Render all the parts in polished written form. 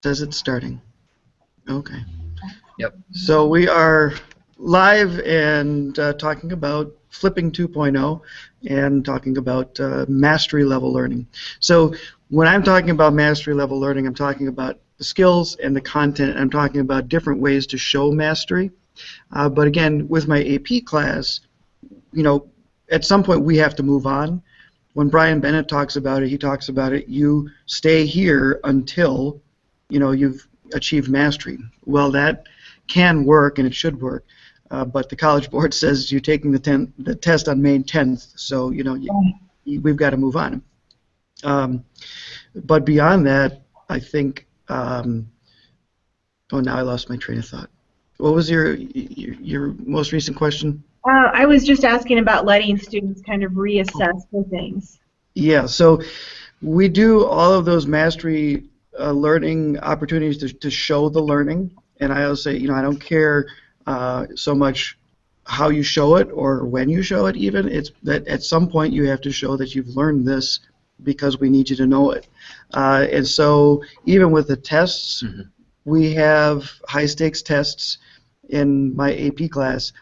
Says it's starting. Okay. Yep. So we are live and talking about Flipping 2.0 and talking about mastery level learning. So when I'm talking about mastery level learning, I'm talking about the skills and the content. I'm talking about different ways to show mastery. But again, with my AP class, you know, at some point we have to move on. When Brian Bennett talks about it, he talks about it, you stay here until, you've achieved mastery. Well, that can work and it should work, but the College Board says you're taking the test on May 10th, so, we've got to move on. But beyond that, I think, oh, now I lost my train of thought. What was your most recent question? I was just asking about letting students kind of reassess for things. Yeah, so we do all of those mastery learning opportunities to show the learning, and I always say, I don't care so much how you show it or when you show it even. It's that at some point you have to show that you've learned this because we need you to know it. And so even with the tests, we have high-stakes tests in my AP class.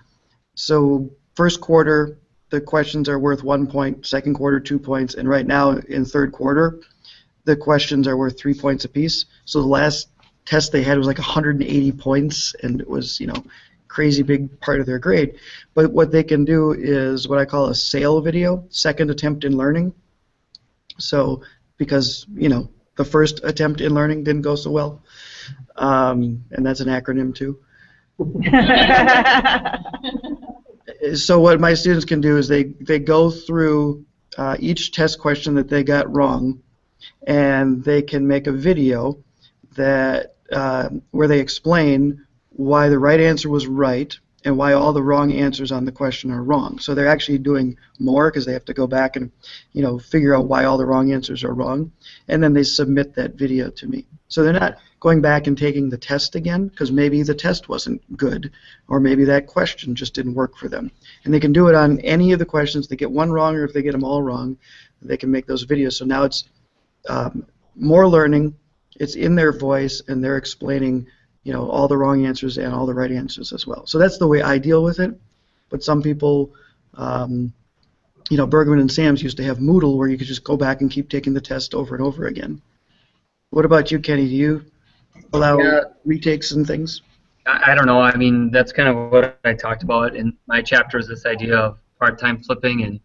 So first quarter, the questions are worth 1 point, second quarter 2 points, and right now in third quarter, the questions are worth 3 points apiece. So the last test they had was like 180 points, and it was, crazy big part of their grade. But what they can do is what I call a SAIL video, second attempt in learning. So because, the first attempt in learning didn't go so well, and that's an acronym too. So what my students can do is they go through each test question that they got wrong, and they can make a video that where they explain why the right answer was right and why all the wrong answers on the question are wrong. So they're actually doing more because they have to go back and figure out why all the wrong answers are wrong, and then they submit that video to me. So they're not going back and taking the test again because maybe the test wasn't good or maybe that question just didn't work for them. And they can do it on any of the questions. They get one wrong, or if they get them all wrong, they can make those videos. So now it's more learning. It's in their voice, and they're explaining all the wrong answers and all the right answers as well. So that's the way I deal with it. But some people, Bergman and Sams used to have Moodle where you could just go back and keep taking the test over and over again. What about you, Kenny? Do you allow retakes and things? I don't know. I mean, that's kind of what I talked about in my chapter, is this idea of part-time flipping, and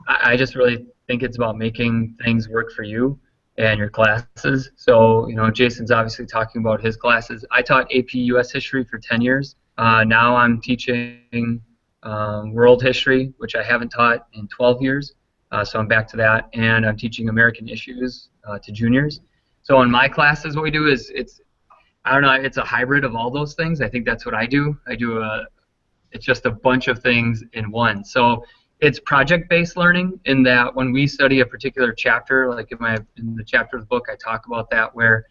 I just really think it's about making things work for you and your classes. So, Jason's obviously talking about his classes. I taught AP US History for 10 years. Now I'm teaching World History, which I haven't taught in 12 years. So I'm back to that, and I'm teaching American Issues to juniors. So in my classes, what we do is it's a hybrid of all those things. I think that's what I do. It's just a bunch of things in one. So it's project-based learning in that when we study a particular chapter, like in the chapter of the book, I talk about that, where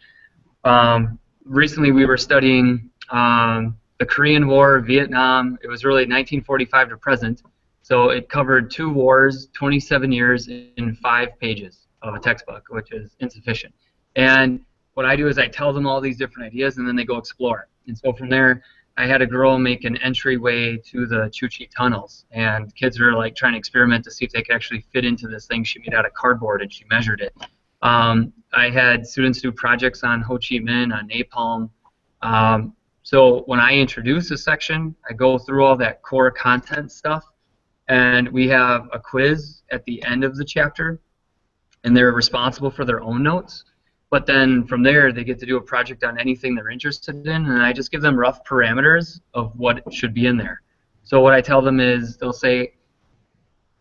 recently we were studying the Korean War, Vietnam. It was really 1945 to present. So it covered 2 wars, 27 years in 5 pages of a textbook, which is insufficient. And what I do is I tell them all these different ideas, and then they go explore. And so from there, I had a girl make an entryway to the Chu-Chi tunnels, and kids were like trying to experiment to see if they could actually fit into this thing she made out of cardboard, and she measured it. I had students do projects on Ho Chi Minh, on napalm. So when I introduce a section, I go through all that core content stuff, and we have a quiz at the end of the chapter, and they're responsible for their own notes. But then from there, they get to do a project on anything they're interested in, and I just give them rough parameters of what should be in there. So what I tell them is, I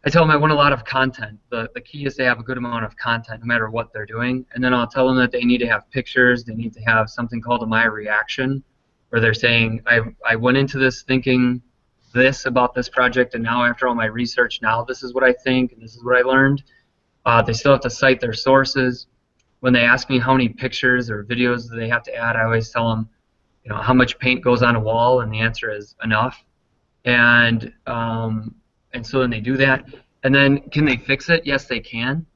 tell them I want a lot of content. The key is to have a good amount of content no matter what they're doing. And then I'll tell them that they need to have pictures, they need to have something called a my reaction, where they're saying, I went into this thinking this about this project, and now after all my research, now this is what I think, and this is what I learned. They still have to cite their sources. When they ask me how many pictures or videos do they have to add, I always tell them, how much paint goes on a wall, and the answer is enough. And so then they do that. And then can they fix it? Yes, they can.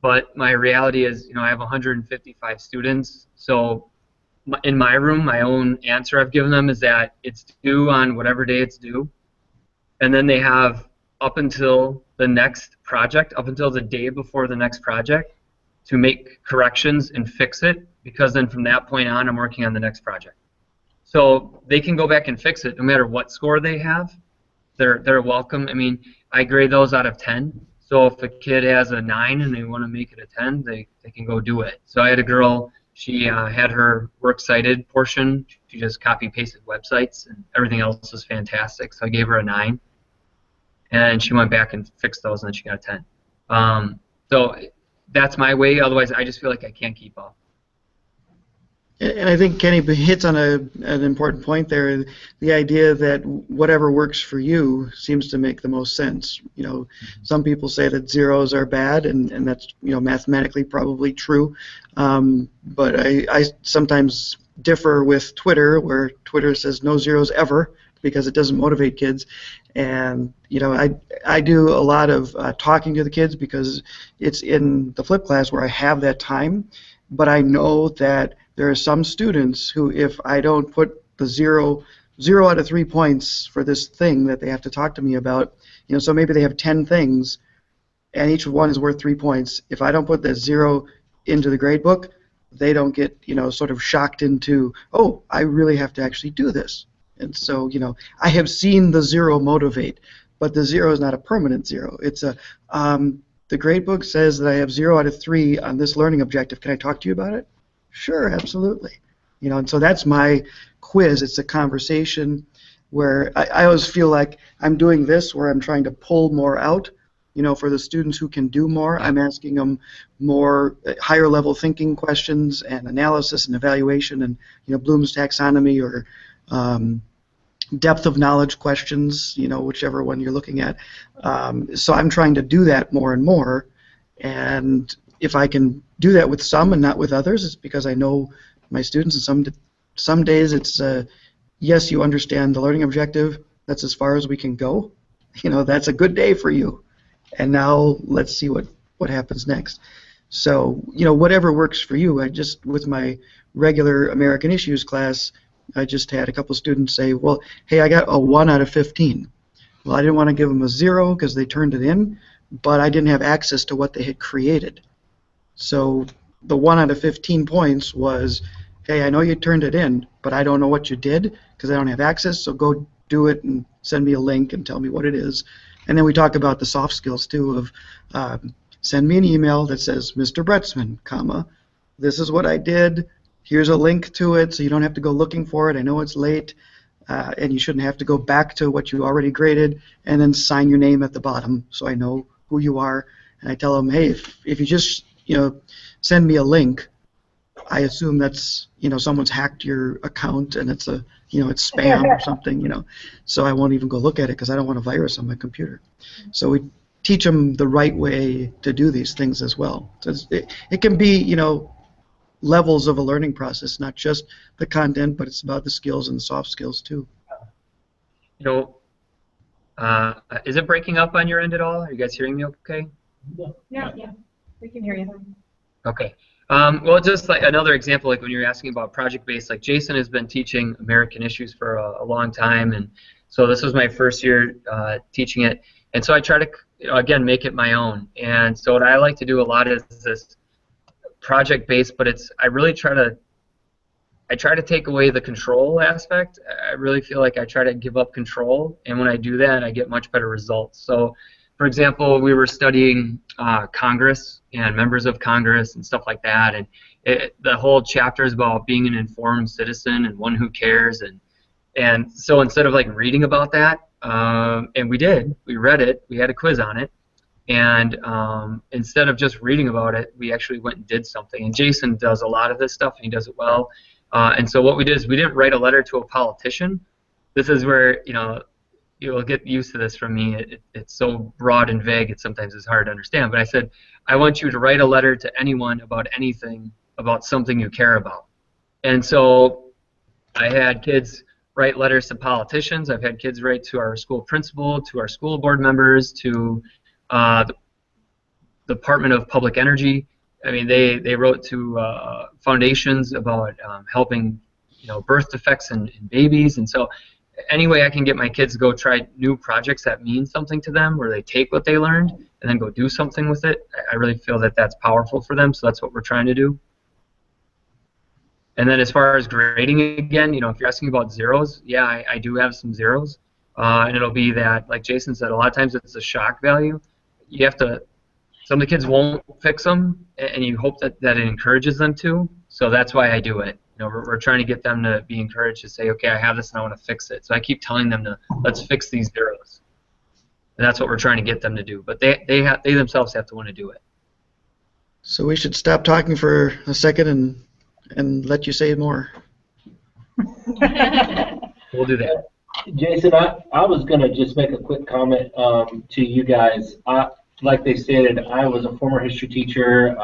But my reality is, I have 155 students, so in my room, my own answer I've given them is that it's due on whatever day it's due, and then they have up until the next project, up until the day before the next project, to make corrections and fix it, because then from that point on, I'm working on the next project. So they can go back and fix it no matter what score they have. They're welcome. I mean, I grade those out of 10. So if a kid has a 9 and they want to make it a 10, they can go do it. So I had a girl, she had her works cited portion. She just copy pasted websites and everything else was fantastic. So I gave her a 9. And she went back and fixed those and then she got a 10. So that's my way. Otherwise, I just feel like I can't keep up. And I think Kenny hits on an important point there, the idea that whatever works for you seems to make the most sense. You know, some people say that zeros are bad, and that's, you know, mathematically probably true. But I sometimes differ with Twitter, where Twitter says no zeros ever because it doesn't motivate kids. And, you know, I do a lot of talking to the kids because it's in the flip class where I have that time, but I know that there are some students who, if I don't put the zero out of 3 points for this thing that they have to talk to me about, you know, so maybe they have 10 things, and each one is worth 3 points. If I don't put that 0 into the grade book, they don't get, you know, sort of shocked into, oh, I really have to actually do this. And so, you know, I have seen the 0 motivate, but the 0 is not a permanent 0. It's a, the grade book says that I have 0 out of 3 on this learning objective. Can I talk to you about it? Sure, absolutely. You know, and so that's my quiz. It's a conversation where I always feel like I'm doing this where I'm trying to pull more out. You know, for the students who can do more, I'm asking them more higher level thinking questions and analysis and evaluation and, you know, Bloom's taxonomy or depth of knowledge questions, you know, whichever one you're looking at. So I'm trying to do that more and more, and if I can do that with some and not with others, it's because I know my students, and some days it's, yes, you understand the learning objective, that's as far as we can go. You know, that's a good day for you. And now let's see what happens next. So, you know, whatever works for you. I just, with my regular American Issues class, I just had a couple students say, well, hey, I got a 1 out of 15. Well, I didn't want to give them a 0 because they turned it in, but I didn't have access to what they had created. So the 1 out of 15 points was, hey, I know you turned it in, but I don't know what you did because I don't have access, so go do it and send me a link and tell me what it is. And then we talk about the soft skills, too, of send me an email that says, Mr. Bretzman, comma, this is what I did, here's a link to it so you don't have to go looking for it, I know it's late, and you shouldn't have to go back to what you already graded, and then sign your name at the bottom so I know who you are. And I tell them, hey, if you just, you know, send me a link, I assume that's, you know, someone's hacked your account and it's a, you know, it's spam or something, you know, so I won't even go look at it because I don't want a virus on my computer. So we teach them the right way to do these things as well. So it can be, you know, levels of a learning process, not just the content, but it's about the skills and the soft skills too. You know, is it breaking up on your end at all? Are you guys hearing me okay? Yeah, we can hear you. Okay. Well, just like another example, like when you're asking about project-based, like Jason has been teaching American Issues for a long time, and so this was my first year teaching it, and so I try to, you know, again, make it my own. And so what I like to do a lot is this project-based, but I really try to take away the control aspect. I really feel like I try to give up control, and when I do that, I get much better results. So, for example, we were studying Congress and members of Congress and stuff like that, and the whole chapter is about being an informed citizen and one who cares. And so instead of like reading about that, and we read it, we had a quiz on it, and instead of just reading about it, we actually went and did something. And Jason does a lot of this stuff, and he does it well. And so what we did is we didn't write a letter to a politician. This is where, you know, you'll get used to this from me. It's so broad and vague, sometimes it's hard to understand. But I said, I want you to write a letter to anyone about anything, about something you care about. And so I had kids write letters to politicians. I've had kids write to our school principal, to our school board members, to the Department of Public Energy. I mean, they wrote to foundations about helping birth defects in babies. And so any way I can get my kids to go try new projects that mean something to them, where they take what they learned and then go do something with it, I really feel that that's powerful for them. So that's what we're trying to do. And then as far as grading again, if you're asking about zeros, yeah, I do have some zeros. And it'll be that, like Jason said, a lot of times it's a shock value. You have to, some of the kids won't fix them, and you hope that it encourages them to. So that's why I do it. We're trying to get them to be encouraged to say, okay, I have this and I want to fix it. So I keep telling them let's fix these zeros. And that's what we're trying to get them to do. But they themselves have to want to do it. So we should stop talking for a second and let you say more. We'll do that. Jason, I was going to just make a quick comment to you guys. Like they stated, I was a former history teacher,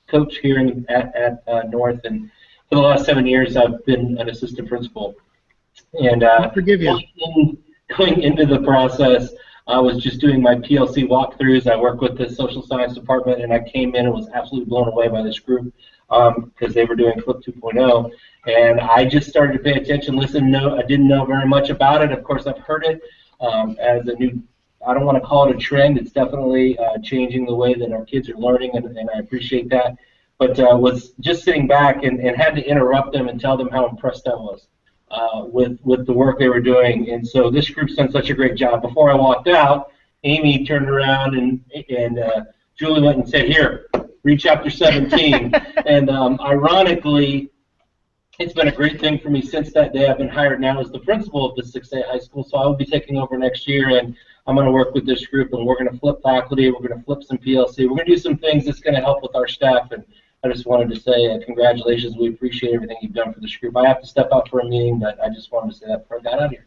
coach here at North, and for the last 7 years I've been an assistant principal. And I forgive you. Going into the process, I was just doing my PLC walkthroughs. I work with the social science department, and I came in and was absolutely blown away by this group because they were doing Flip 2.0. And I just started to pay attention, listen. I didn't know very much about it. Of course, I've heard it as a new, I don't want to call it a trend. It's definitely changing the way that our kids are learning, and I appreciate that. But was just sitting back and had to interrupt them and tell them how impressed I was with the work they were doing. And so this group's done such a great job. Before I walked out, Amy turned around and Julie went and said, "Here, read chapter 17." And ironically, it's been a great thing for me since that day. I've been hired now as the principal of the 6A high school, so I will be taking over next year, and I'm going to work with this group, and we're going to flip faculty, we're going to flip some PLC, we're going to do some things that's going to help with our staff. And I just wanted to say congratulations. We appreciate everything you've done for this group. I have to step out for a meeting, but I just wanted to say that before I got out of here.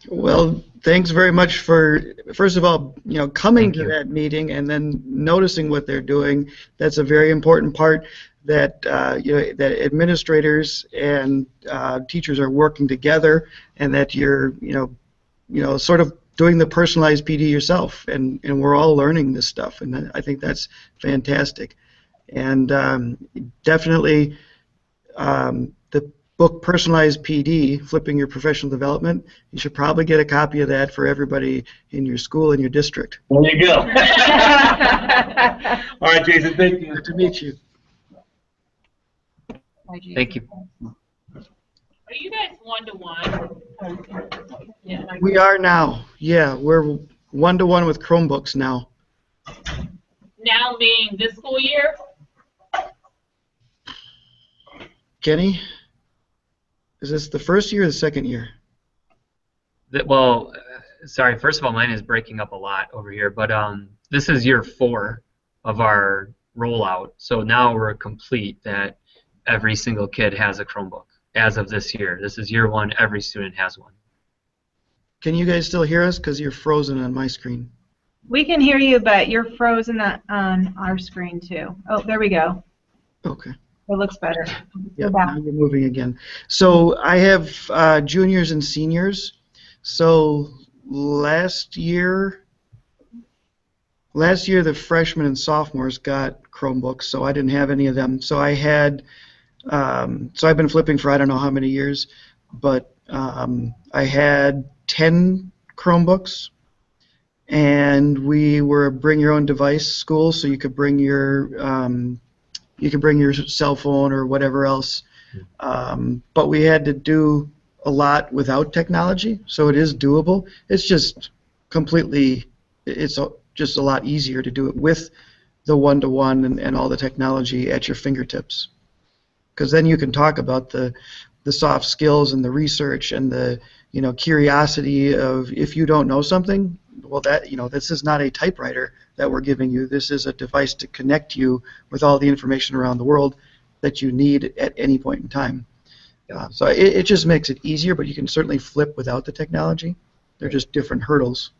Well, thanks very much for, first of all, coming to that meeting and then noticing what they're doing. That's a very important part, that that administrators and teachers are working together, and that you're sort of doing the personalized PD yourself, and we're all learning this stuff, and I think that's fantastic. And definitely the book Personalized PD, Flipping Your Professional Development, you should probably get a copy of that for everybody in your school and your district. There you go. All right, Jason, thank you. Good to meet you. Thank you. Are you guys one-to-one? Yeah. We are now. Yeah, we're one-to-one with Chromebooks now. Now being this school year? Kenny, is this the first year or the second year? Well, sorry, first of all, mine is breaking up a lot over here, but this is year 4 of our rollout. So now we're complete that every single kid has a Chromebook as of this year. This is year 1, every student has one. Can you guys still hear us? Because you're frozen on my screen. We can hear you, but you're frozen on our screen too. Oh, there we go. Okay. It looks better. Yeah, now you're moving again. So I have juniors and seniors. So last year the freshmen and sophomores got Chromebooks, so I didn't have any of them. So I had, so I've been flipping for I don't know how many years, but I had 10 Chromebooks, and we were a bring your own device school, so you could bring your cell phone or whatever else. But we had to do a lot without technology, so it is doable. It's just completely, it's just a lot easier to do it with the one-to-one and all the technology at your fingertips. Because then you can talk about the soft skills and the research and the curiosity of, if you don't know something, well, that this is not a typewriter that we're giving you. This is a device to connect you with all the information around the world that you need at any point in time. So it just makes it easier, but you can certainly flip without the technology. They're just different hurdles.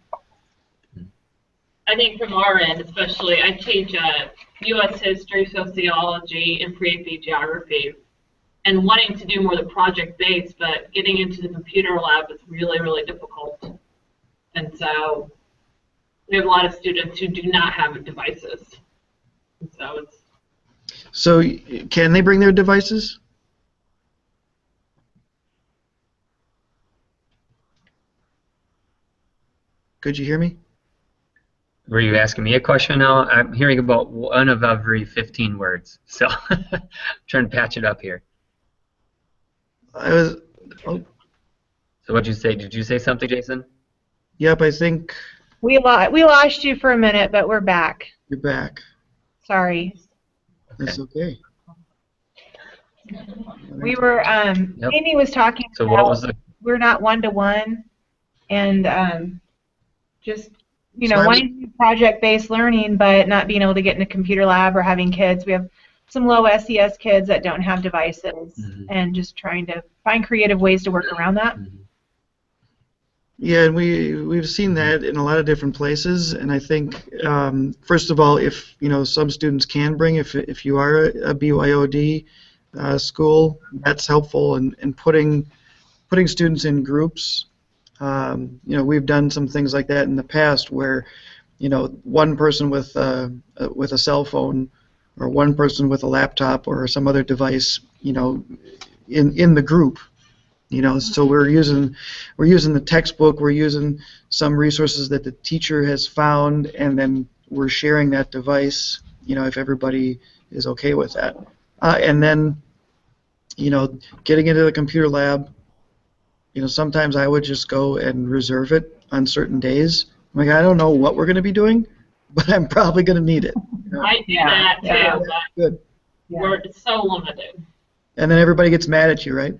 I think from our end, especially, I teach U.S. history, sociology, and pre-AP geography, and wanting to do more of the project-based, but getting into the computer lab is really, really difficult. And so we have a lot of students who do not have devices. And so it's... So can they bring their devices? Could you hear me? Were you asking me a question now? I'm hearing about one of every 15 words, so I'm trying to patch it up here. I was. Oh, So what'd you say? Did you say something, Jason? yep. I think We lost you for a minute, but we're back. you're back. Sorry. That's okay. We were Yep. Amy was talking So about what was the? we're not one-to-one, and just So I was- wanting to do project-based learning, but not being able to get in a computer lab or having kids. We have some low SES kids that don't have devices, and just trying to find creative ways to work around that. Yeah, and we've seen that in a lot of different places, and I think first of all, if some students can bring, if you are a BYOD school, that's helpful in putting students in groups. We've done some things like that in the past where one person with a cell phone or one person with a laptop or some other device, in the group. So we're using the textbook, we're using some resources that the teacher has found, and then we're sharing that device, if everybody is okay with that. And then, getting into the computer lab, sometimes I would just go and reserve it on certain days. I'm like, I don't know what we're going to be doing, but I'm probably going to need it. I do that too, Yeah. but Good. we're so limited. And then everybody gets mad at you, right?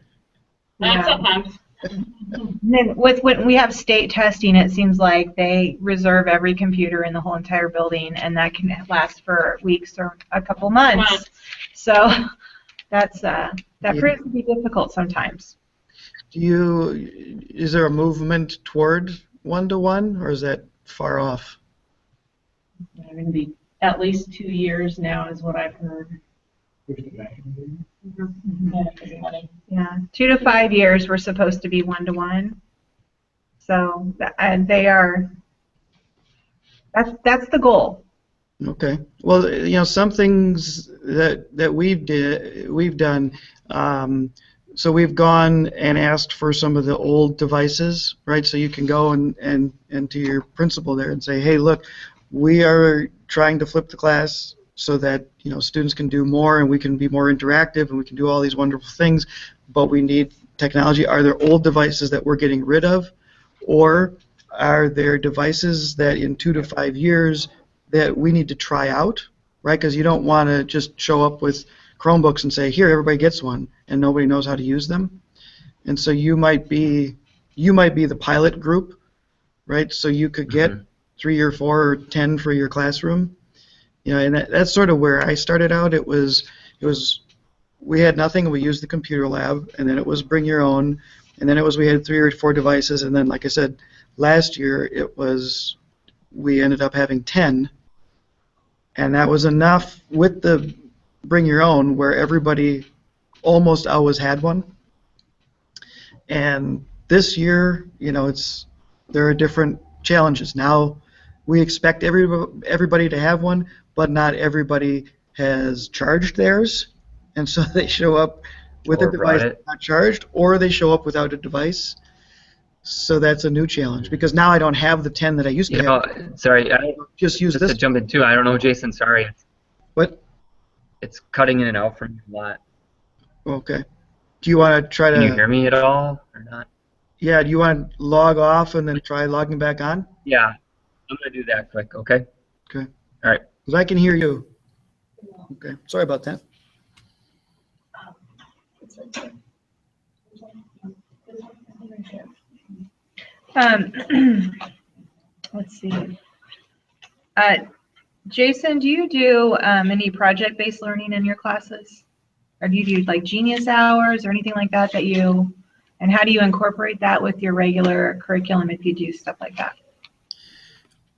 Not Yeah. sometimes. And then when we have state testing, it seems like they reserve every computer in the whole entire building, and that can last for weeks or a couple months. So that proves to be difficult sometimes. Is there a movement toward one-to-one, or is that far off? They're going to be at least 2 years now, is what I've heard. Yeah, 2 to 5 years we're supposed to be one-to-one. So and that's the goal. Okay. Well, some things that we've done. So we've gone and asked for some of the old devices, right? So you can go and to your principal there and say, hey, look, we are trying to flip the class so that students can do more and we can be more interactive and we can do all these wonderful things, but we need technology. Are there old devices that we're getting rid of, or are there devices that in 2 to 5 years that we need to try out, right? Because you don't want to just show up with Chromebooks and say, here, everybody gets one, and nobody knows how to use them. And so you might be the pilot group, right? So you could get 3 or 4 or 10 for your classroom. And that's sort of where I started out. It was we had nothing. We used the computer lab, and then it was bring your own, and then it was we had 3 or 4 devices, and then like I said, last year we ended up having 10, and that was enough with the bring your own where everybody almost always had one. And this year, there are different challenges. Now we expect everybody to have one, but not everybody has charged theirs, and so they show up with a device that's not charged, or they show up without a device. So that's a new challenge because now I don't have the 10 that I used to have. Sorry, Just use this. to jump in too. I don't know, Jason. Sorry. What? It's cutting in and out from you a lot. Okay. Do you want to try to? Can you hear me at all or not? Yeah. Do you want to log off and then try logging back on? Yeah, I'm gonna do that quick. Okay. Okay. All right. Because I can hear you. Okay. Sorry about that. Let's see. Jason, do you do any project-based learning in your classes? Or do you do like Genius hours or anything like that and how do you incorporate that with your regular curriculum if you do stuff like that?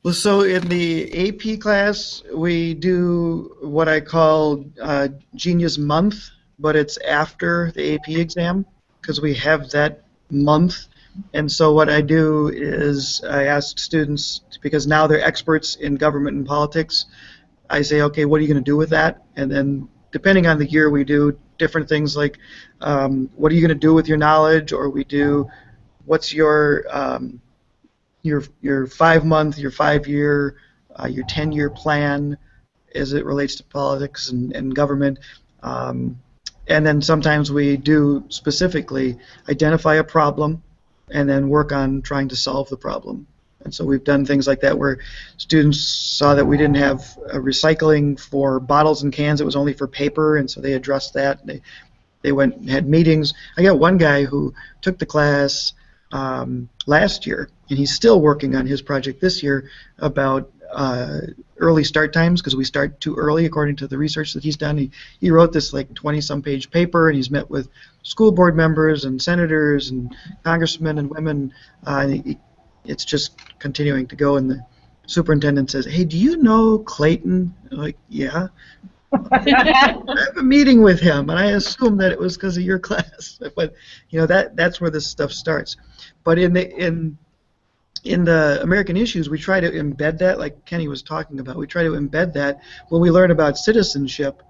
Well, so in the AP class, we do what I call Genius Month, but it's after the AP exam because we have that month. And so what I do is I ask students, because now they're experts in government and politics, I say, okay, what are you going to do with that? And then depending on the year, we do different things like what are you going to do with your knowledge, or we do what's your your 5-month, your 5-year, your 10-year plan as it relates to politics and government. Um, and then sometimes we do specifically identify a problem and then work on trying to solve the problem. And so we've done things like that where students saw that we didn't have recycling for bottles and cans, it was only for paper, and so they addressed that. They went and had meetings. I got one guy who took the class last year, and he's still working on his project this year about early start times, because we start too early according to the research that he's done. He wrote this like 20-some page paper, and he's met with school board members and senators and congressmen and women. It's just continuing to go, and the superintendent says, "Hey, do you know Clayton?" I'm like, "Yeah." I have a meeting with him, and I assume that it was because of your class. But that's where this stuff starts. But in the American issues, we try to embed that, like Kenny was talking about. We try to embed that when we learn about citizenship.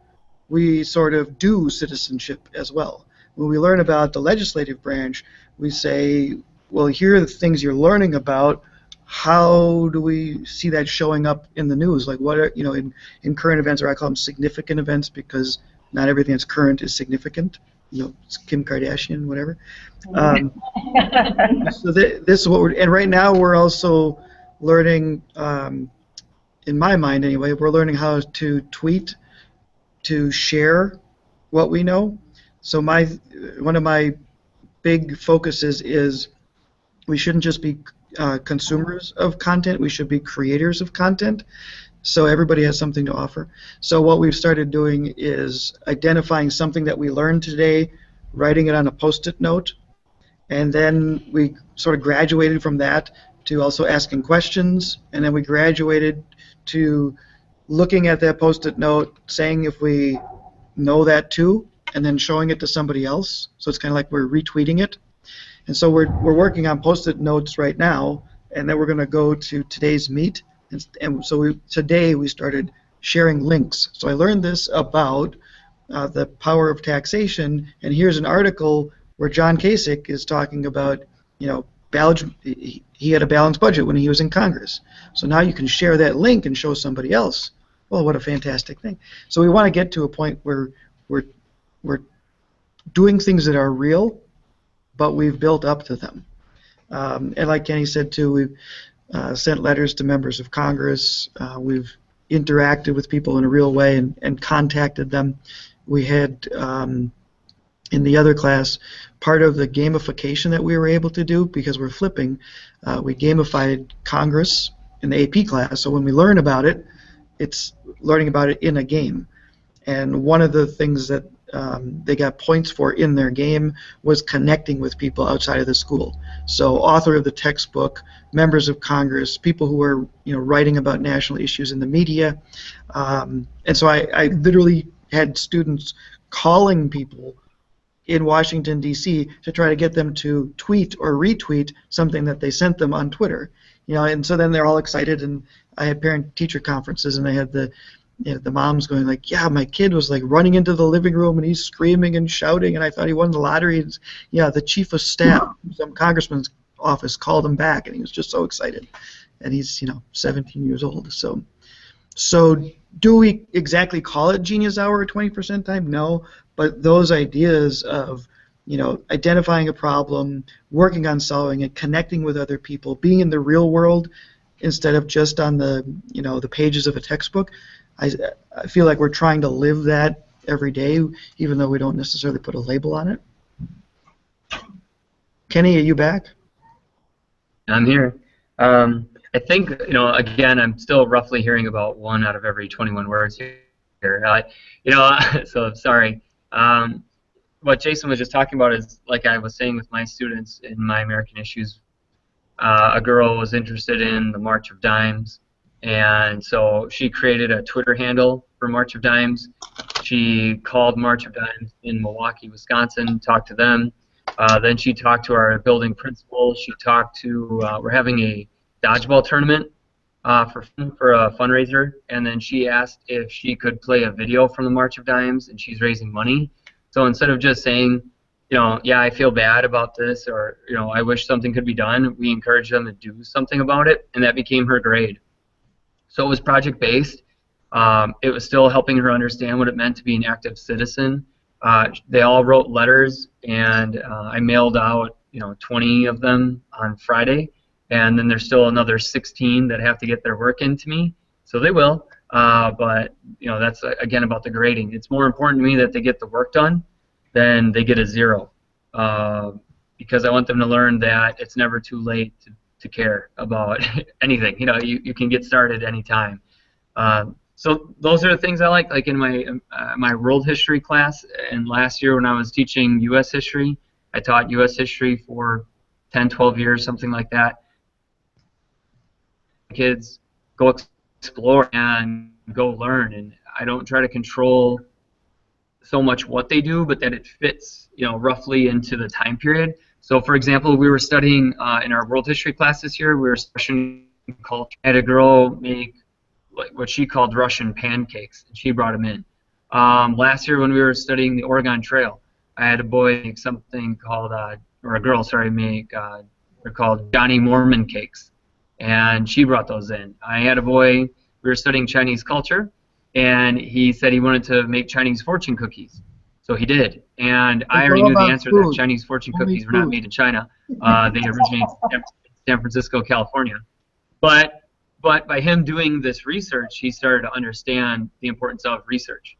We sort of do citizenship as well. When we learn about the legislative branch, we say, well, here are the things you're learning about. How do we see that showing up in the news? Like, what are, in current events, or I call them significant events, because not everything that's current is significant. It's Kim Kardashian, whatever. So this is what and right now we're also learning, in my mind anyway, we're learning how to tweet, to share what we know. So one of my big focuses is we shouldn't just be consumers of content, we should be creators of content, so everybody has something to offer. So what we've started doing is identifying something that we learned today, writing it on a post-it note, and then we sort of graduated from that to also asking questions, and then we graduated to looking at that post-it note, saying if we know that too, and then showing it to somebody else. So it's kind of like we're retweeting it. And so we're working on post-it notes right now, and then we're going to go to today's meet. And so today we started sharing links. So I learned this about the power of taxation, and here's an article where John Kasich is talking about, he had a balanced budget when he was in Congress. So now you can share that link and show somebody else. Well, what a fantastic thing. So we want to get to a point where we're doing things that are real, but we've built up to them. And like Kenny said too, we've sent letters to members of Congress. We've interacted with people in a real way and contacted them. We had, in the other class, part of the gamification that we were able to do, because we're flipping, we gamified Congress in the AP class. So when we learn about it, it's learning about it in a game. And one of the things that they got points for in their game was connecting with people outside of the school. So author of the textbook, members of Congress, people who are writing about national issues in the media. And so I literally had students calling people in Washington, D.C. to try to get them to tweet or retweet something that they sent them on Twitter. And so then they're all excited, and I had parent-teacher conferences, and I had the mom's going like, yeah, my kid was like running into the living room and he's screaming and shouting, and I thought he won the lottery. And, the chief of staff from some congressman's office called him back, and he was just so excited. And he's 17 years old. So do we exactly call it Genius Hour or 20% time? No, but those ideas of identifying a problem, working on solving it, connecting with other people, being in the real world instead of just on the the pages of a textbook. I feel like we're trying to live that every day, even though we don't necessarily put a label on it. Kenny, are you back? I'm here. I think, again, I'm still roughly hearing about 1 out of every 21 words here. So sorry. What Jason was just talking about is, like I was saying with my students in my American Issues, a girl was interested in the March of Dimes, and so she created a Twitter handle for March of Dimes. She called March of Dimes in Milwaukee, Wisconsin, talked to them. Then she talked to our building principal. She talked to, we're having a dodgeball tournament for a fundraiser, and then she asked if she could play a video from the March of Dimes, and she's raising money. So instead of just saying, yeah, I feel bad about this, or, I wish something could be done, we encouraged them to do something about it, and that became her grade. So it was project based. It was still helping her understand what it meant to be an active citizen. They all wrote letters, and I mailed out 20 of them on Friday, and then there's still another 16 that have to get their work into me. So they will, but that's again about the grading. It's more important to me that they get the work done than they get a 0, because I want them to learn that it's never too late to care about anything. You can get started anytime. So those are the things I like. Like in my world history class, and last year when I was teaching U.S. history, I taught U.S. history for 10, 12 years, something like that. Kids go explore and go learn, and I don't try to control so much what they do, but that it fits, roughly into the time period. So, for example, we were studying in our world history class this year. We were studying culture. I had a girl make what she called Russian pancakes, and she brought them in. Last year when we were studying the Oregon Trail, I had a boy make something called, or a girl, sorry, make, they're called Johnny Mormon cakes, and she brought those in. I had a boy, we were studying Chinese culture, and he said he wanted to make Chinese fortune cookies. So he did, and I already knew the answer that Chinese fortune cookies were not made in China. They originate in San Francisco, California. But by him doing this research, he started to understand the importance of research.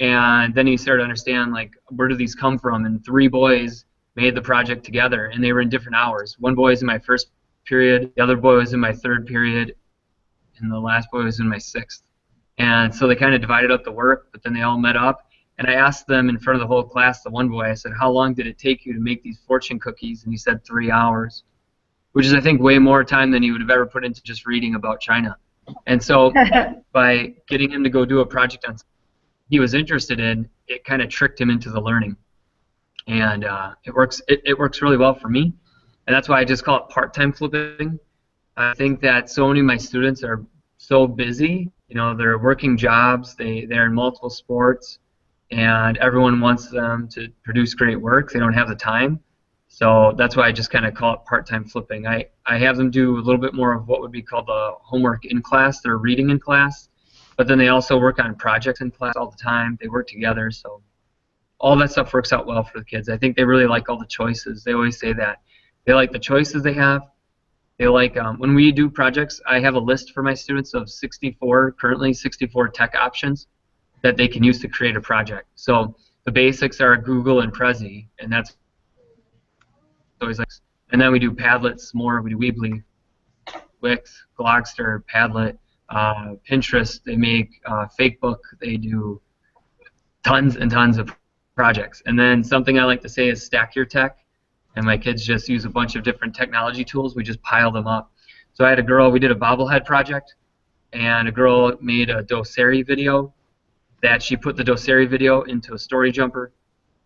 And then he started to understand, like, where do these come from? And 3 boys made the project together, and they were in different hours. One boy was in my first period, the other boy was in my 3rd period, and the last boy was in my 6th. And so they kind of divided up the work, but then they all met up. And I asked them in front of the whole class, the one boy, I said, how long did it take you to make these fortune cookies? And he said 3 hours. Which is, I think, way more time than he would have ever put into just reading about China. And so by getting him to go do a project on something he was interested in, it kind of tricked him into the learning. And it works really well for me. And that's why I just call it part-time flipping. I think that so many of my students are so busy. They're working jobs, they're in multiple sports, and everyone wants them to produce great work. They don't have the time. So that's why I just kind of call it part-time flipping. I have them do a little bit more of what would be called the homework in class. They're reading in class, but then they also work on projects in class all the time. They work together, so all that stuff works out well for the kids. I think they really like all the choices. They always say that. They like the choices they have. They like, when we do projects, I have a list for my students of currently 64 tech options that they can use to create a project. So the basics are Google and Prezi, and that's always like, and then we do Padlets more. We do Weebly, Wix, Glogster, Padlet, Pinterest. They make Fakebook. They do tons and tons of projects. And then something I like to say is stack your tech. And my kids just use a bunch of different technology tools. We just pile them up. So I had a girl. We did a bobblehead project, and a girl made a doceri video. That she put the doceri video into a story jumper.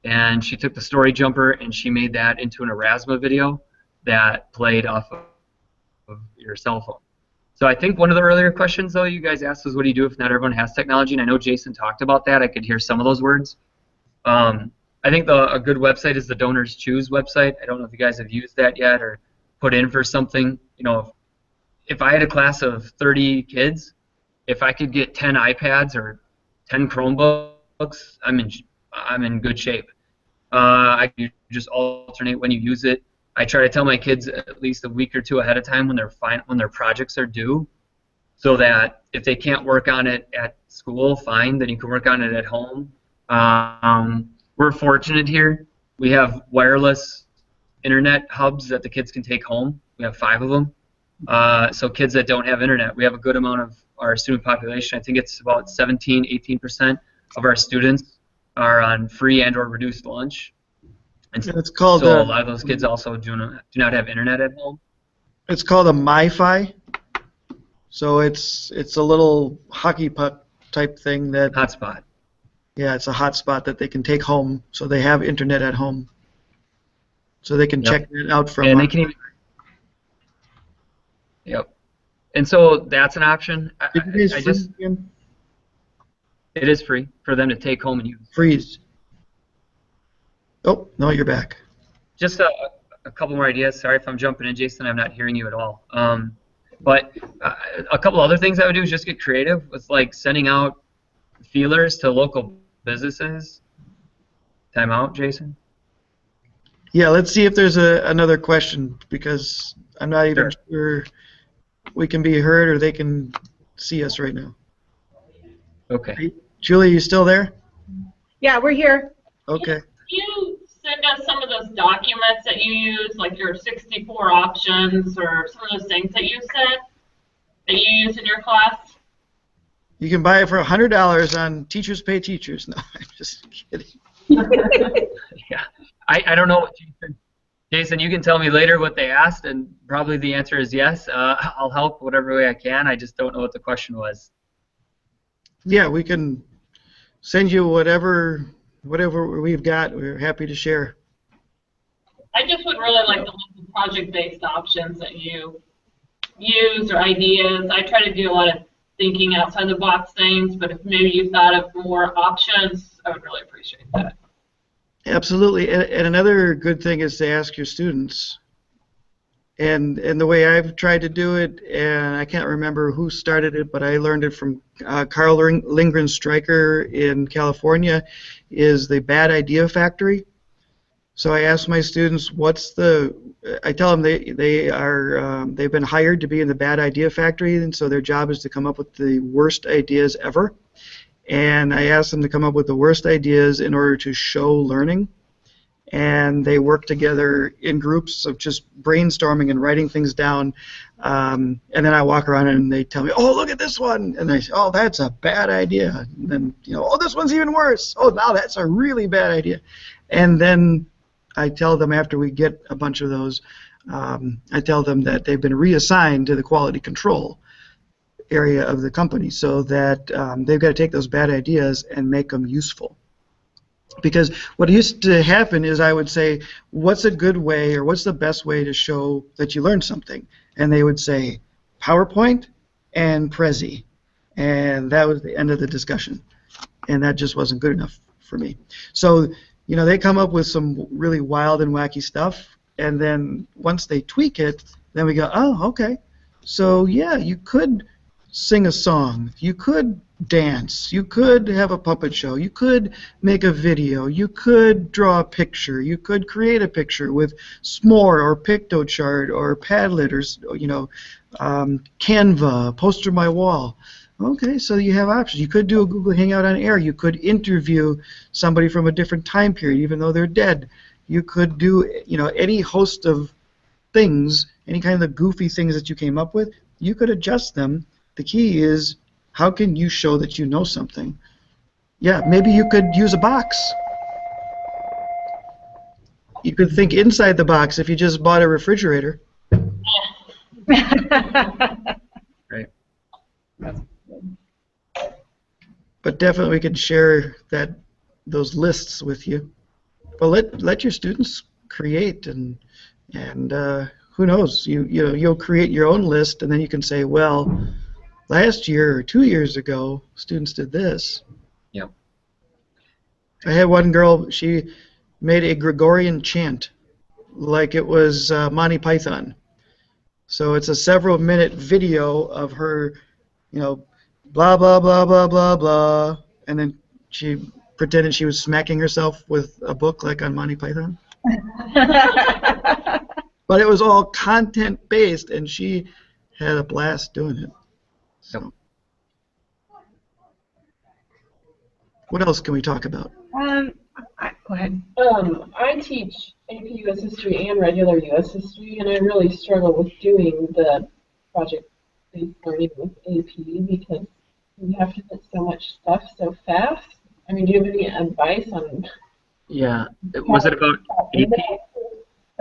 And she took the story jumper and she made that into an Erasmus video that played off of your cell phone. So I think one of the earlier questions, though, you guys asked was, what do you do if not everyone has technology? And I know Jason talked about that. I could hear some of those words. I think a good website is the Donors Choose website. I don't know if you guys have used that yet or put in for something. If I had a class of 30 kids, if I could get 10 iPads or 10 Chromebooks, I'm in good shape. I just alternate when you use it. I try to tell my kids at least a week or 2 ahead of time when their projects are due, so that if they can't work on it at school, fine, then you can work on it at home. We're fortunate here. We have wireless internet hubs that the kids can take home. We have 5 of them. So kids that don't have internet, we have a good amount of our student population. I think it's about 17, 18% of our students are on free and or reduced lunch. And it's called, so a lot of those kids also do not have internet at home. It's called a MiFi. So it's a little hockey puck type thing that. Hotspot. Yeah, it's a hotspot that they can take home, so they have internet at home. So they can check it out from. And they can even. Yep. And so that's an option. It is free for them to take home and use. Freeze. Oh, no, you're back. Just a couple more ideas. Sorry if I'm jumping in, Jason. I'm not hearing you at all. But a couple other things I would do is just get creative with like sending out feelers to local businesses. Time out, Jason. Yeah, let's see if there's another question because I'm not even Sure. sure we can be heard or they can see us right now. Okay. Julie, you still there? Yeah, we're here. Okay. Can you send us some of those documents that you use, like your 64 options or some of those things that you said that you use in your class? You can buy it for $100 on Teachers Pay Teachers. No, I'm just kidding. Yeah. I don't know what Jason. Jason, you can tell me later what they asked, and probably the answer is yes. I'll help whatever way I can. I just don't know what the question was. Yeah, we can send you whatever we've got. We're happy to share. I just would really like the local project-based options that you use or ideas. I try to do a lot of thinking outside the box things, but if maybe you thought of more options, I would really appreciate that. Absolutely. And another good thing is to ask your students. And the way I've tried to do it, and I can't remember who started it, but I learned it from Carl Lindgren Stryker in California, is the bad idea factory. So I ask my students, I tell them they've been hired to be in the bad idea factory, and so their job is to come up with the worst ideas ever. And I ask them to come up with the worst ideas in order to show learning. And they work together in groups of just brainstorming and writing things down. And then I walk around and they tell me, oh, look at this one. And they say, oh, that's a bad idea. And then, oh, this one's even worse. Oh, now that's a really bad idea. And then I tell them after we get a bunch of those, I tell them that they've been reassigned to the quality control area of the company so that they've got to take those bad ideas and make them useful. Because what used to happen is I would say, what's a good way or what's the best way to show that you learned something? And they would say, PowerPoint and Prezi. And that was the end of the discussion. And that just wasn't good enough for me. So, they come up with some really wild and wacky stuff. And then once they tweak it, then we go, oh, okay. So, yeah, you could sing a song. You could dance. You could have a puppet show. You could make a video. You could draw a picture. You could create a picture with S'more or Pictochart or Padlet or Canva, poster my wall. Okay, so you have options. You could do a Google Hangout on air. You could interview somebody from a different time period, even though they're dead. You could do any host of things, any kind of goofy things that you came up with. You could adjust them. The key is, how can you show that you know something? Yeah, maybe you could use a box. You could think inside the box if you just bought a refrigerator. Right. But definitely we could share those lists with you. But let your students create and who knows? You'll create your own list and then you can say, well, last year or 2 years ago, students did this. Yep. I had one girl, she made a Gregorian chant like it was Monty Python. So it's a several-minute video of her, blah, blah, blah, blah, blah, blah, and then she pretended she was smacking herself with a book like on Monty Python. But it was all content-based, and she had a blast doing it. So, what else can we talk about? Go ahead. I teach AP US History and regular US History, and I really struggle with doing the project-based learning with AP because you have to put so much stuff so fast. I mean, do you have any advice on? Yeah. Was it about AP?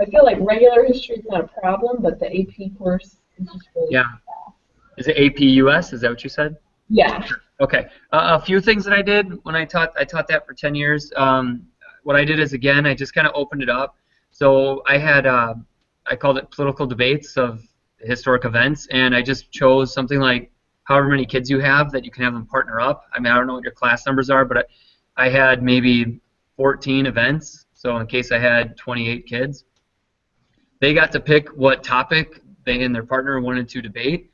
I feel like regular history is not a problem, but the AP course is just really Yeah. Is it AP US? Is that what you said? Yeah. Okay. A few things that I did when I taught that for 10 years. What I did is, again, I just kind of opened it up. So I had, I called it political debates of historic events, and I just chose something like however many kids you have that you can have them partner up. I mean, I don't know what your class numbers are, but I had maybe 14 events So in case I had 28 kids, they got to pick what topic they and their partner wanted to debate.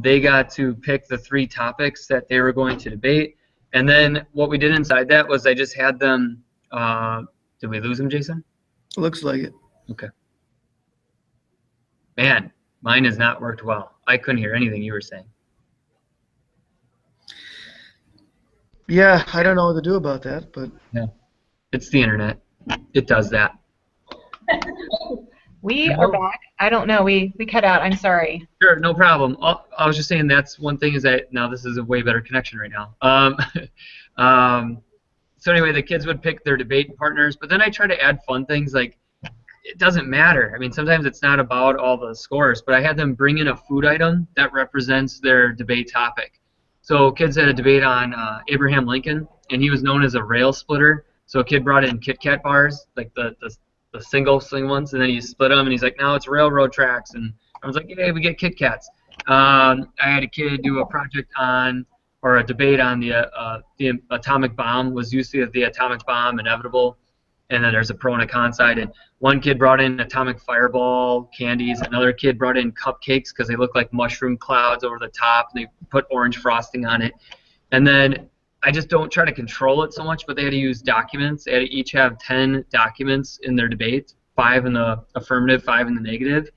They got to pick the 3 topics that they were going to debate. And then what we did inside that was I just had them. Did we lose him, Jason? Looks like it. Okay. Man, mine has not worked well. I couldn't hear anything you were saying. Yeah, I don't know what to do about that, but Yeah. It's the internet. It does that. We are back. I don't know. We cut out. I'm sorry. Sure, no problem. I was just saying that's one thing is that now this is a way better connection right now. So anyway, the kids would pick their debate partners, but then I try to add fun things like it doesn't matter. I mean, sometimes it's not about all the scores, but I had them bring in a food item that represents their debate topic. So kids had a debate on Abraham Lincoln, and he was known as a rail splitter. So a kid brought in Kit Kat bars, like the single ones, and then he split them, and he's like, now it's railroad tracks. And I was like, yeah, we get Kit Kats. I had a kid do a project on, or a debate on the atomic bomb. Was use the atomic bomb inevitable? And then there's a pro and a con side. And one kid brought in atomic fireball candies. Another kid brought in cupcakes because they look like mushroom clouds over the top, and they put orange frosting on it. And then I just don't try to control it so much, but they had to use documents. They had to each have 10 documents in their debate, 5 in the affirmative, 5 in the negative.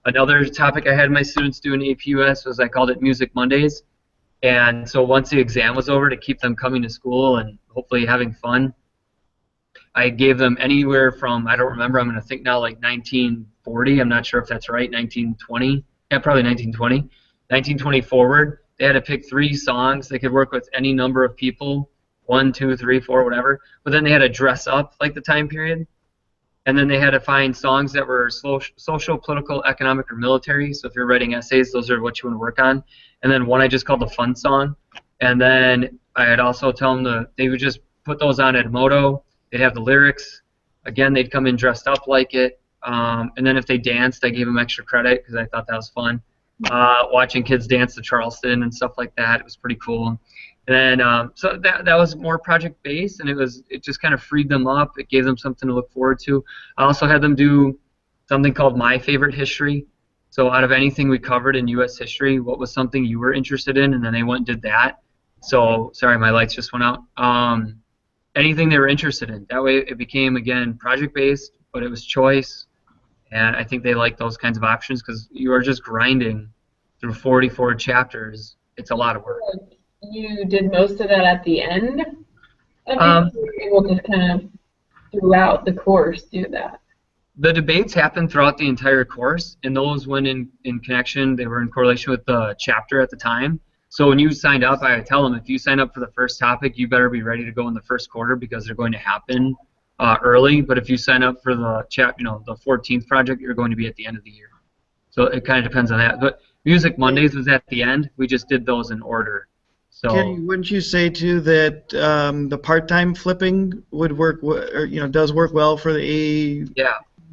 Another topic I had my students do in AP US was I called it Music Mondays. And so once the exam was over, to keep them coming to school and hopefully having fun, I gave them anywhere from, I don't remember, I'm going to think now like 1940, I'm not sure if that's right, 1920, yeah, probably 1920, 1920 forward. They had to pick 3 songs. They could work with any number of people, 1, 2, 3, 4, whatever. But then they had to dress up like the time period. And then they had to find songs that were social, political, economic, or military. So if you're writing essays, those are what you want to work on. And then one I just called the fun song. And then I had also tell them they would just put those on Edmodo. They'd have the lyrics. Again, they'd come in dressed up like it. And then if they danced, I gave them extra credit because I thought that was fun. Watching kids dance to Charleston and stuff like that, it was pretty cool. And then so that was more project based, and it just kind of freed them up. It gave them something to look forward to. I also had them do something called My Favorite History. So out of anything we covered in U.S. history, what was something you were interested in? And then they went and did that. So sorry, my lights just went out. Anything they were interested in. That way it became, again, project based, but it was choice. And I think they like those kinds of options because you are just grinding through 44 chapters. It's a lot of work. You did most of that at the end of it? You were able to kind of, throughout the course, do that? The debates happened throughout the entire course, and those went in connection. They were in correlation with the chapter at the time. So when you signed up, I would tell them, if you sign up for the first topic, you better be ready to go in the first quarter because they're going to happen early. But if you sign up for the the 14th project, you're going to be at the end of the year. So it kind of depends on that. But Music Mondays was at the end. We just did those in order. So Kenny, wouldn't you say too that the part-time flipping would work, or does work well for the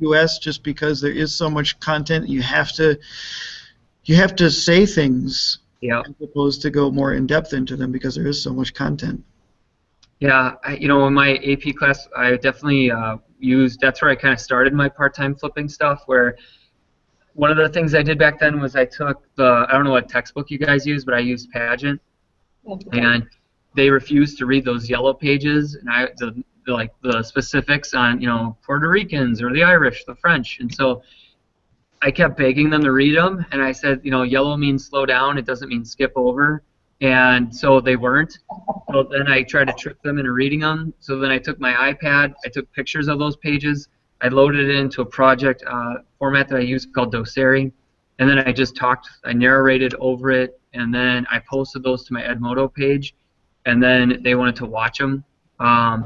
AUS just because there is so much content? You have to say things as opposed to go more in depth into them because there is so much content. Yeah, in my AP class, I definitely used. That's where I kind of started my part-time flipping stuff. Where one of the things I did back then was I took I don't know what textbook you guys use, but I used Pageant. And they refused to read those yellow pages, and the specifics on Puerto Ricans or the Irish, the French, and so I kept begging them to read them, and I said, yellow means slow down, it doesn't mean skip over, and so they weren't. So then I tried to trick them into reading them. So then I took my iPad, I took pictures of those pages, I loaded it into a project format that I use called Doceri, and then I narrated over it, and then I posted those to my Edmodo page, and then they wanted to watch them.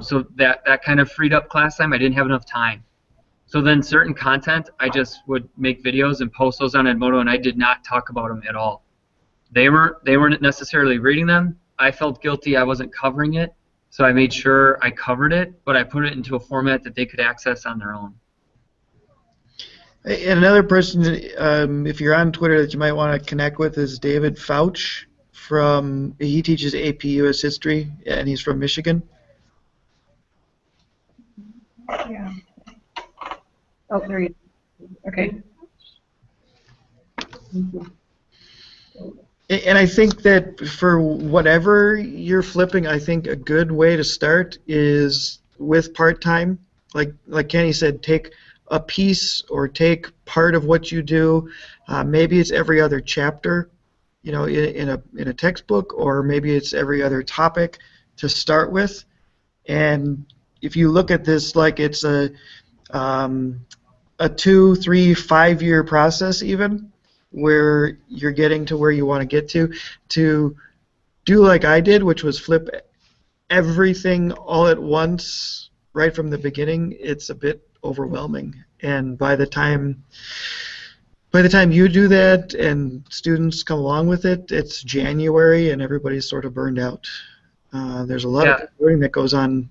So that kind of freed up class time. I didn't have enough time. So then certain content, I just would make videos and post those on Edmodo, and I did not talk about them at all. They weren't necessarily reading them. I felt guilty I wasn't covering it, so I made sure I covered it, but I put it into a format that they could access on their own. And another person, if you're on Twitter, that you might want to connect with is David Fauch. He teaches AP US History, and he's from Michigan. Yeah. Oh, there you go. Okay. And I think that for whatever you're flipping, I think a good way to start is with part-time. Like Kenny said, take a piece or take part of what you do. Maybe it's every other chapter, in a textbook, or maybe it's every other topic to start with. And if you look at this like it's um, a 2, 3, 5 year process even, where you're getting to where you want to get to do like I did, which was flip everything all at once right from the beginning, it's a bit overwhelming. And by the time you do that and students come along with it, it's January and everybody's sort of burned out. There's a lot of Yeah. learning that goes on,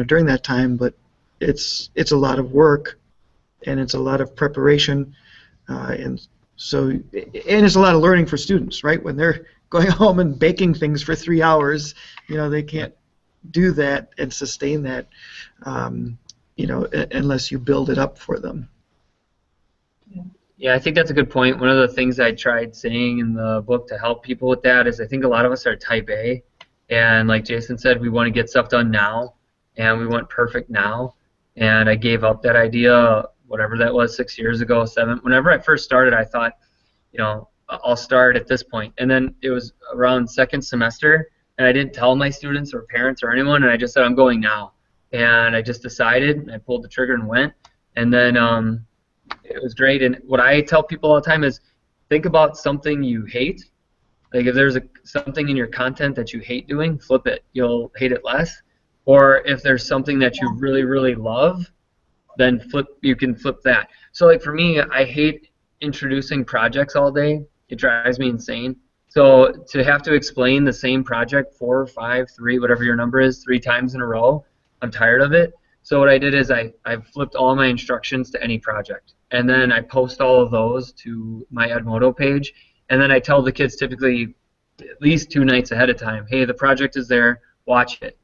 during that time, but it's a lot of work and it's a lot of preparation, and it's a lot of learning for students, right? When they're going home and baking things for 3 hours, they can't do that and sustain that, unless you build it up for them. Yeah, I think that's a good point. One of the things I tried saying in the book to help people with that is I think a lot of us are type A, and like Jason said, we want to get stuff done now, and we want perfect now. And I gave up that idea, whatever that was, 6 years ago, 7. Whenever I first started, I thought, I'll start at this point. And then it was around second semester, and I didn't tell my students or parents or anyone, and I just said, I'm going now. And I just decided, and I pulled the trigger and went. And then it was great. And what I tell people all the time is think about something you hate. Like if there's something in your content that you hate doing, flip it. You'll hate it less. Or if there's something that you really, really love, then you can flip that. So like for me, I hate introducing projects all day. It drives me insane. So to have to explain the same project 4, 5, 3, whatever your number is, 3 times in a row, I'm tired of it. So what I did is I flipped all my instructions to any project. And then I post all of those to my Edmodo page. And then I tell the kids typically at least 2 nights ahead of time, hey, the project is there, watch it.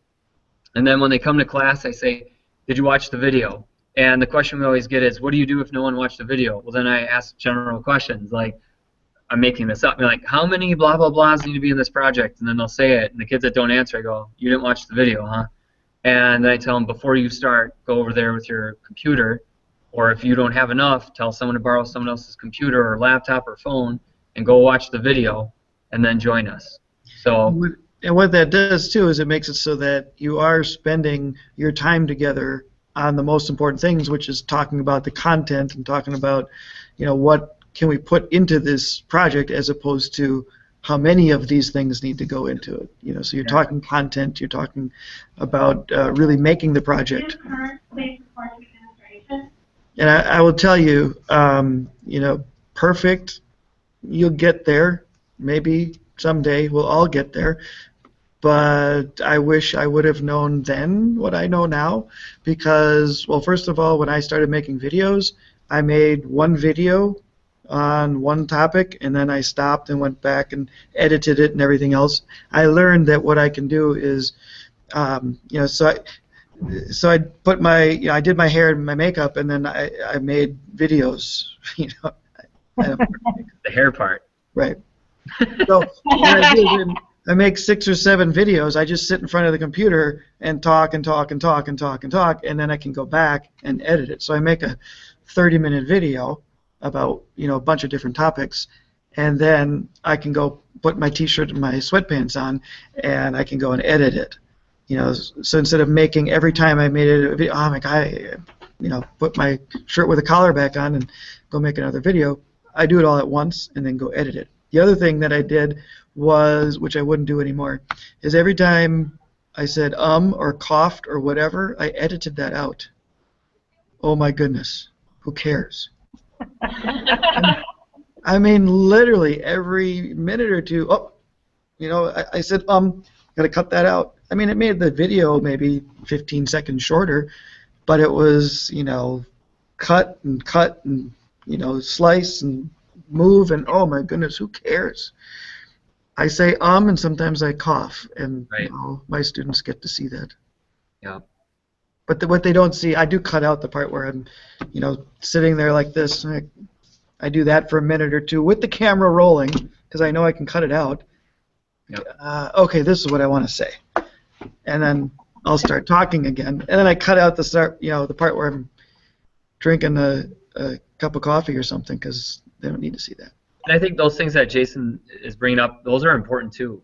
And then when they come to class, I say, did you watch the video? And the question we always get is, what do you do if no one watched the video? Well, then I ask general questions like, I'm making this up. They're like, how many blah, blah, blahs need to be in this project? And then they'll say it. And the kids that don't answer, I go, you didn't watch the video, huh? And then I tell them, before you start, go over there with your computer. Or if you don't have enough, tell someone to borrow someone else's computer or laptop or phone and go watch the video and then join us. So. And what that does too is it makes it so that you are spending your time together on the most important things, which is talking about the content and talking about, what can we put into this project as opposed to how many of these things need to go into it. So you're talking content, you're talking about really making the project. And I will tell you, perfect, you'll get there. Maybe someday we'll all get there. But I wish I would have known then what I know now, because, well, first of all, when I started making videos, I made one video on one topic, and then I stopped and went back and edited it and everything else. I learned that what I can do is, so I put I did my hair and my makeup, and then I made videos, The hair part. Right. So what I do is I make 6 or 7 videos. I just sit in front of the computer and talk and talk and talk and talk and talk, and then I can go back and edit it. So I make a 30-minute video about a bunch of different topics, and then I can go put my T-shirt and my sweatpants on, and I can go and edit it. So instead of making every time I made a video, oh my God, put my shirt with a collar back on and go make another video, I do it all at once and then go edit it. The other thing that I did was, which I wouldn't do anymore, is every time I said or coughed or whatever, I edited that out. Oh my goodness, who cares? I mean, literally every minute or two, I said gotta cut that out. I mean, it made the video maybe 15 seconds shorter, but it was, cut and, slice and move, and oh my goodness, who cares? I say and sometimes I cough, and right. my students get to see that. Yeah. But what they don't see, I do cut out the part where I'm, sitting there like this. I do that for a minute or two with the camera rolling because I know I can cut it out. Yep. Okay, this is what I want to say, and then I'll start talking again, and then I cut out the part where I'm drinking a cup of coffee or something because they don't need to see that. And I think those things that Jason is bringing up, those are important too.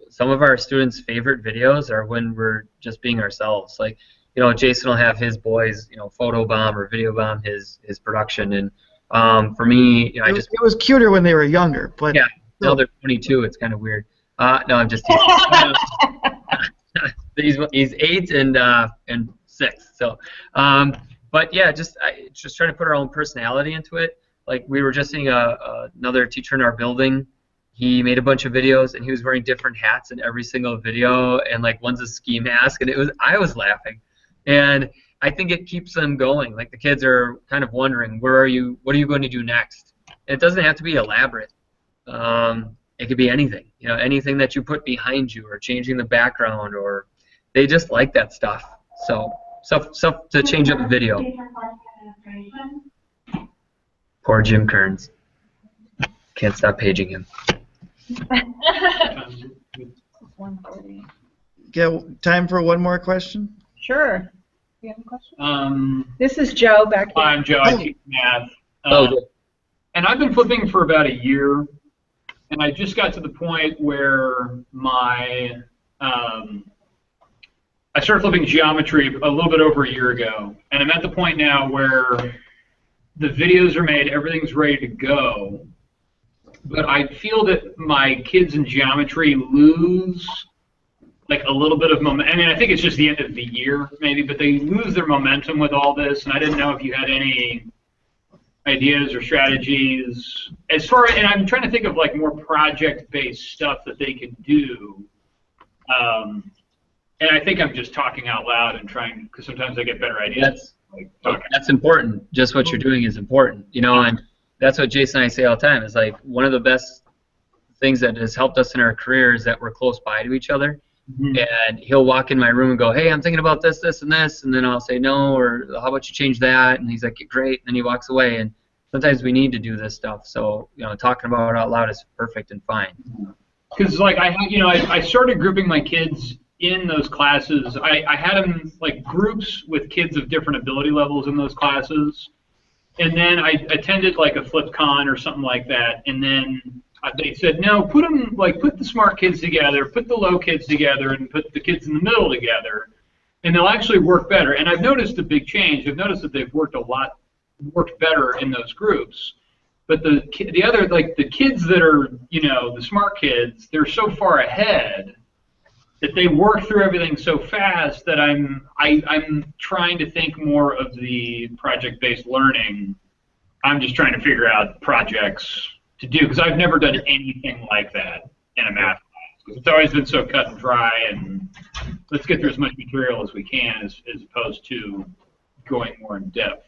Some of our students' favorite videos are when we're just being ourselves. Like, Jason will have his boys, photo bomb or video bomb his production, and for me, it was cuter when they were younger, but yeah, now they're 22. It's kind of weird. No, I'm just teasing. He's 8 and 6. So, but yeah, just trying to put our own personality into it. Like we were just seeing another teacher in our building. He made a bunch of videos and he was wearing different hats in every single video, and like one's a ski mask, and I was laughing, and I think it keeps them going. Like the kids are kind of wondering, what are you going to do next? It doesn't have to be elaborate. It could be anything, anything that you put behind you, or changing the background, or they just like that stuff. So stuff to change up the video. Poor Jim Kearns. Can't stop paging him. Get time for one more question? Sure. You have a question? This is Joe back here. I'm Joe. I teach math. Oh. And I've been flipping for about a year, and I just got to the point where I started flipping geometry a little bit over a year ago, and I'm at the point now where the videos are made, everything's ready to go, but I feel that my kids in geometry lose like a little bit of momentum. I mean, I think it's just the end of the year maybe, but they lose their momentum with all this, and I didn't know if you had any ideas or strategies and I'm trying to think of like more project-based stuff that they could do. And I think I'm just talking out loud and trying, because sometimes I get better ideas. That's important. Just what you're doing is important, and that's what Jason and I say all the time. Is like one of the best things that has helped us in our career is that we're close by to each other. Mm-hmm. And he'll walk in my room and go, "Hey, I'm thinking about this, this, and this," and then I'll say no, or how about you change that? And he's like, "Great," and then he walks away. And sometimes we need to do this stuff, so talking about it out loud is perfect and fine. Because like I started grouping my kids in those classes. I had them like groups with kids of different ability levels in those classes, and then I attended like a flip con or something like that, and then they said, no, put the smart kids together, put the low kids together, and put the kids in the middle together, and they'll actually work better. And I've noticed a big change. I've noticed that they've worked better in those groups. But the kids that are the smart kids, they're so far ahead that they work through everything so fast that I'm trying to think more of the project-based learning. I'm just trying to figure out projects to do, because I've never done anything like that in a math class. Because it's always been so cut and dry, and let's get through as much material as we can, as opposed to going more in depth.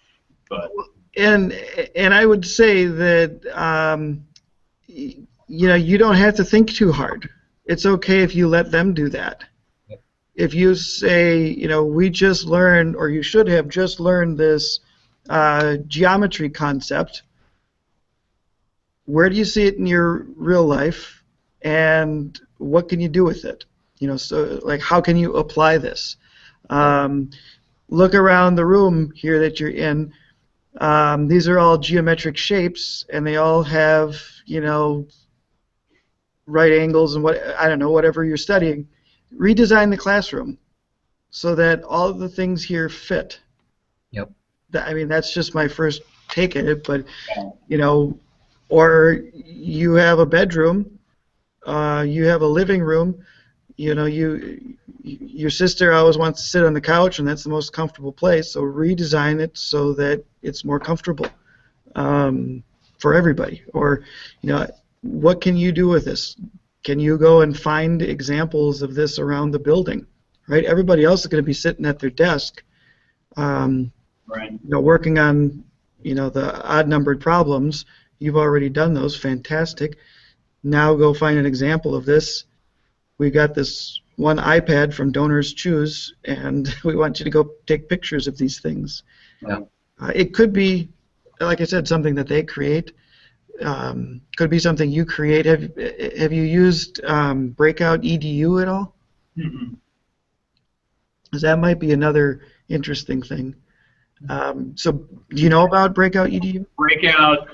But and I would say that you don't have to think too hard. It's okay if you let them do that. If you say, we just learned, or you should have just learned this geometry concept, where do you see it in your real life, and what can you do with it? So like, how can you apply this? Look around the room here that you're in. These are all geometric shapes, and they all have, right angles and whatever you're studying. Redesign the classroom so that all of the things here fit. Yep. That's just my first take at it, but or you have a bedroom, you have a living room, your sister always wants to sit on the couch, and that's the most comfortable place, so redesign it so that it's more comfortable for everybody. Or what can you do with this? Can you go and find examples of this around the building? Right? Everybody else is going to be sitting at their desk, right. Working on the odd-numbered problems. You've already done those. Fantastic. Now go find an example of this. We got this one iPad from Donors Choose, and we want you to go take pictures of these things. Yeah. It could be, like I said, something that they create. Could be something you create. Have you used Breakout EDU at all? Mm-mm. Because that might be another interesting thing. So, do you know about Breakout EDU? Breakout.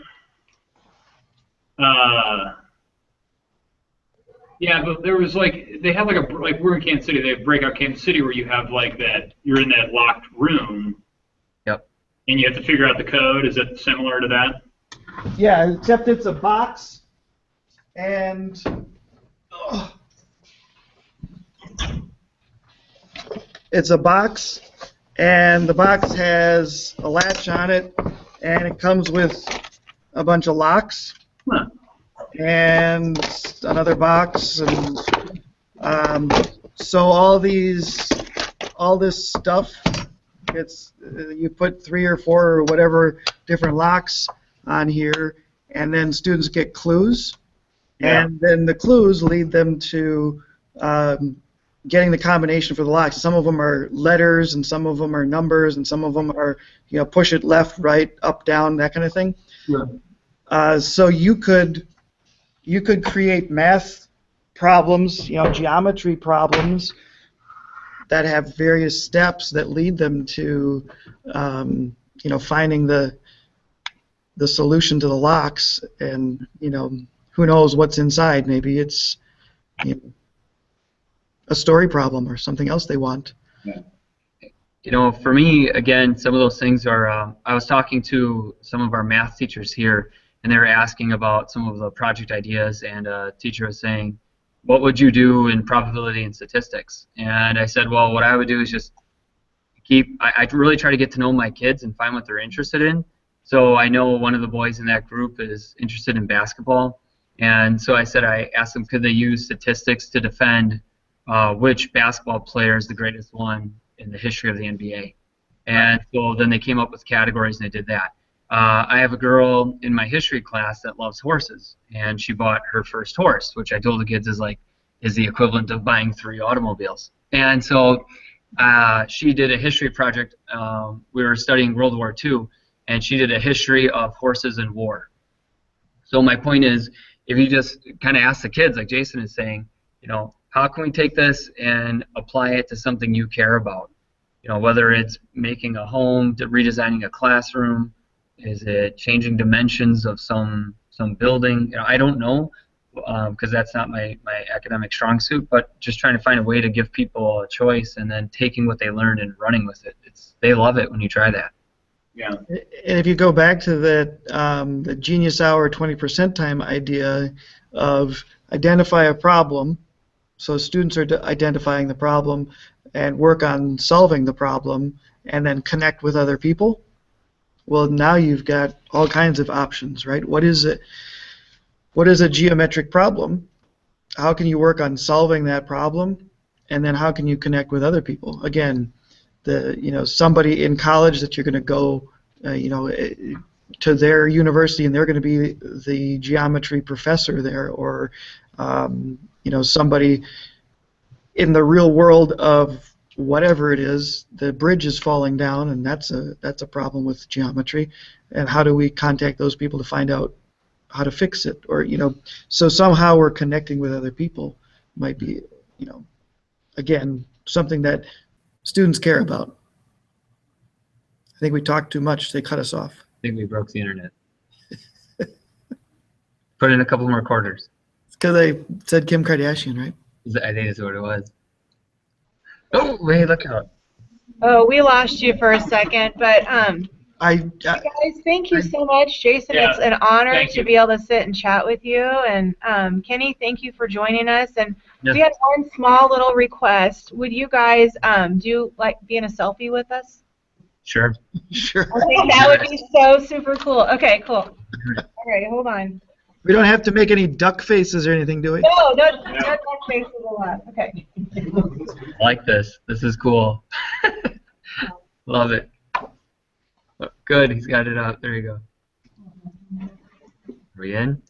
Yeah, but there was like they have like we're in Kansas City. They have Breakout Kansas City where you have like that. You're in that locked room. Yep. And you have to figure out the code. Is it similar to that? Yeah, except it's a box, and it's a box, and the box has a latch on it, and it comes with a bunch of locks. Huh. And another box, and so all this stuff, you put 3 or 4 or whatever different locks on here, and then students get clues, and then the clues lead them to getting the combination for the locks. Some of them are letters, and some of them are numbers, and some of them are push it left, right, up, down, that kind of thing. Yeah. So you could create math problems, geometry problems that have various steps that lead them to, finding the solution to the locks, and who knows what's inside. Maybe it's a story problem or something else they want. For me, again, some of those things are. I was talking to some of our math teachers here, and they were asking about some of the project ideas, and a teacher was saying, what would you do in probability and statistics? And I said, well, what I would do is just I really try to get to know my kids and find what they're interested in. So I know one of the boys in that group is interested in basketball, and so I asked them, could they use statistics to defend which basketball player is the greatest one in the history of the NBA? And so then they came up with categories, and they did that. I have a girl in my history class that loves horses, and she bought her first horse, which I told the kids is the equivalent of buying 3 automobiles. And so she did a history project. We were studying World War II, and she did a history of horses and war. So my point is, if you just kind of ask the kids, like Jason is saying, how can we take this and apply it to something you care about? Whether it's making a home, redesigning a classroom, is it changing dimensions of some building? I don't know, because that's not my academic strong suit, but just trying to find a way to give people a choice, and then taking what they learned and running with it. They love it when you try that. Yeah. And if you go back to that the Genius Hour 20% time idea of identify a problem, so students are identifying the problem and work on solving the problem, and then connect with other people. Well, now you've got all kinds of options, right? What is it? What is a geometric problem? How can you work on solving that problem? And then how can you connect with other people? Again, somebody in college that you're going to go, to their university, and they're going to be the geometry professor there, or somebody in the real world of whatever it is, the bridge is falling down, and that's a problem with geometry. And how do we contact those people to find out how to fix it? Or so somehow we're connecting with other people. Might be again something that students care about. I think we talked too much. They cut us off. I think we broke the internet. Put in a couple more quarters. It's because I said Kim Kardashian, right? I think that's what it was. Oh, wait, look out. Oh, we lost you for a second, but guys, thank you so much. Jason, Yeah, it's an honor thank to you. be able to sit and chat with you. And Kenny, thank you for joining us. And Yeah. we had one small little request. Would you guys do like be in a selfie with us? Sure. Sure. I think that would be so super cool. Okay, cool. All right, hold on. We don't have to make any duck faces or anything, do we? No, no faces allowed. Okay. I like this. This is cool. Love it. Good. He's got it up. There you go. Are we in?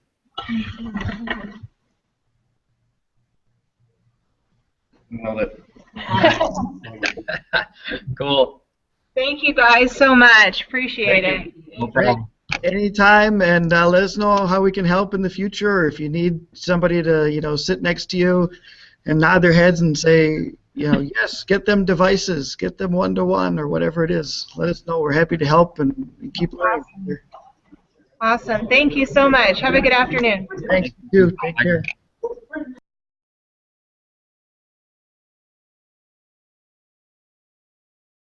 Nailed it. Cool. Thank you guys so much. Appreciate it. No problem. Anytime, and let us know how we can help in the future, or if you need somebody to, sit next to you and nod their heads and say, yes, get them devices, get them one-to-one, or whatever it is. Let us know. We're happy to help and keep learning. Awesome. Thank you so much. Have a good afternoon. Thanks, you. Take care.